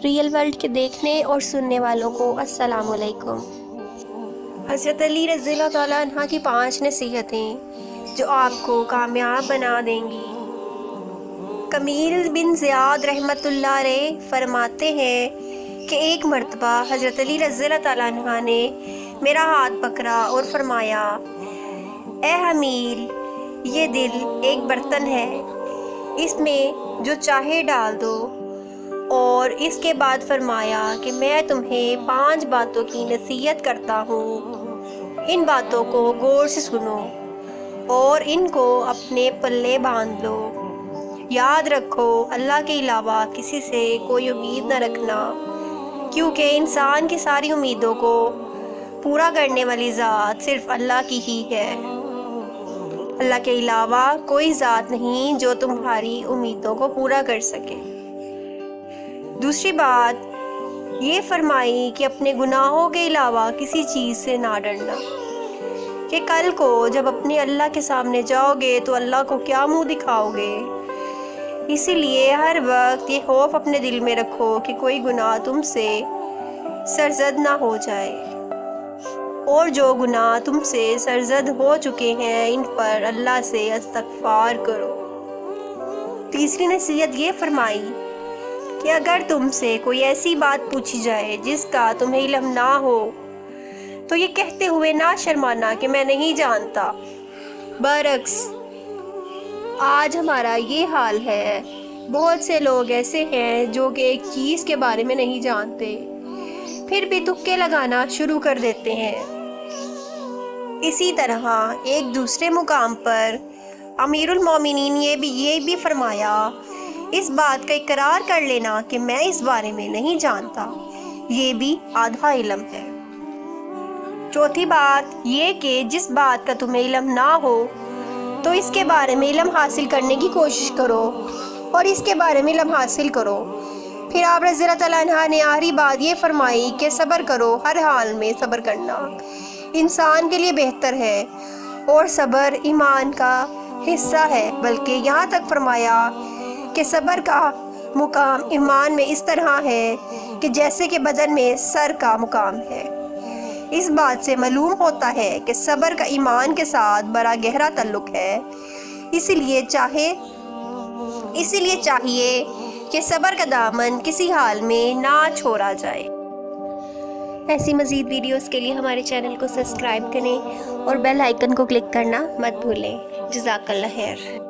Real world کے دیکھنے اور سننے والوں کو السلام علیکم۔ حضرت علی رضی اللہ تعالیٰ عنہ کی 5 نصیحتیں جو آپ کو کامیاب بنا دیں گی۔ کمیل بن زیاد رحمۃ اللہ علیہ فرماتے ہیں کہ ایک مرتبہ حضرت علی رضی اللہ تعالیٰ عنہ نے میرا ہاتھ پکڑا اور فرمایا، اے حمیل، یہ دل ایک برتن ہے، اس میں جو چاہے ڈال دو۔ اور اس کے بعد فرمایا کہ میں تمہیں 5 باتوں کی نصیحت کرتا ہوں، ان باتوں کو غور سے سنو اور ان کو اپنے پلے باندھ لو۔ یاد رکھو، اللہ کے علاوہ کسی سے کوئی امید نہ رکھنا، کیونکہ انسان کی ساری امیدوں کو پورا کرنے والی ذات صرف اللہ کی ہی ہے۔ اللہ کے علاوہ کوئی ذات نہیں جو تمہاری امیدوں کو پورا کر سکے۔ دوسری بات یہ فرمائی کہ اپنے گناہوں کے علاوہ کسی چیز سے نہ ڈرنا، کہ کل کو جب اپنے اللہ کے سامنے جاؤ گے تو اللہ کو کیا منہ دکھاؤ گے۔ اسی لیے ہر وقت یہ خوف اپنے دل میں رکھو کہ کوئی گناہ تم سے سرزد نہ ہو جائے، اور جو گناہ تم سے سرزد ہو چکے ہیں ان پر اللہ سے استغفار کرو۔ تیسری نصیحت یہ فرمائی کہ اگر تم سے کوئی ایسی بات پوچھی جائے جس کا تمہیں علم نہ ہو تو یہ کہتے ہوئے نہ شرمانا کہ میں نہیں جانتا۔ برعکس آج ہمارا یہ حال ہے، بہت سے لوگ ایسے ہیں جو کہ ایک چیز کے بارے میں نہیں جانتے، پھر بھی تکے لگانا شروع کر دیتے ہیں۔ اسی طرح ایک دوسرے مقام پر امیر المومنین یہ بھی فرمایا، اس بات کا اقرار کر لینا کہ میں اس بارے میں نہیں جانتا، یہ بھی آدھا علم ہے۔ چوتھی بات یہ کہ جس بات کا تمہیں علم نہ ہو تو اس کے بارے میں علم حاصل کرنے کی کوشش کرو اور اس کے بارے میں علم حاصل کرو۔ پھر آپ رضی اللہ تعالیٰ عنہ نے آخری بات یہ فرمائی کہ صبر کرو، ہر حال میں صبر کرنا انسان کے لیے بہتر ہے، اور صبر ایمان کا حصہ ہے، بلکہ یہاں تک فرمایا کہ صبر کا مقام ایمان میں اس طرح ہے کہ جیسے کہ بدن میں سر کا مقام ہے۔ اس بات سے معلوم ہوتا ہے کہ صبر کا ایمان کے ساتھ بڑا گہرا تعلق ہے، اسی لیے چاہیے کہ صبر کا دامن کسی حال میں نہ چھوڑا جائے۔ ایسی مزید ویڈیوز کے لیے ہمارے چینل کو سبسکرائب کریں اور بیل آئیکن کو کلک کرنا مت بھولیں۔ جزاک اللہ خیر۔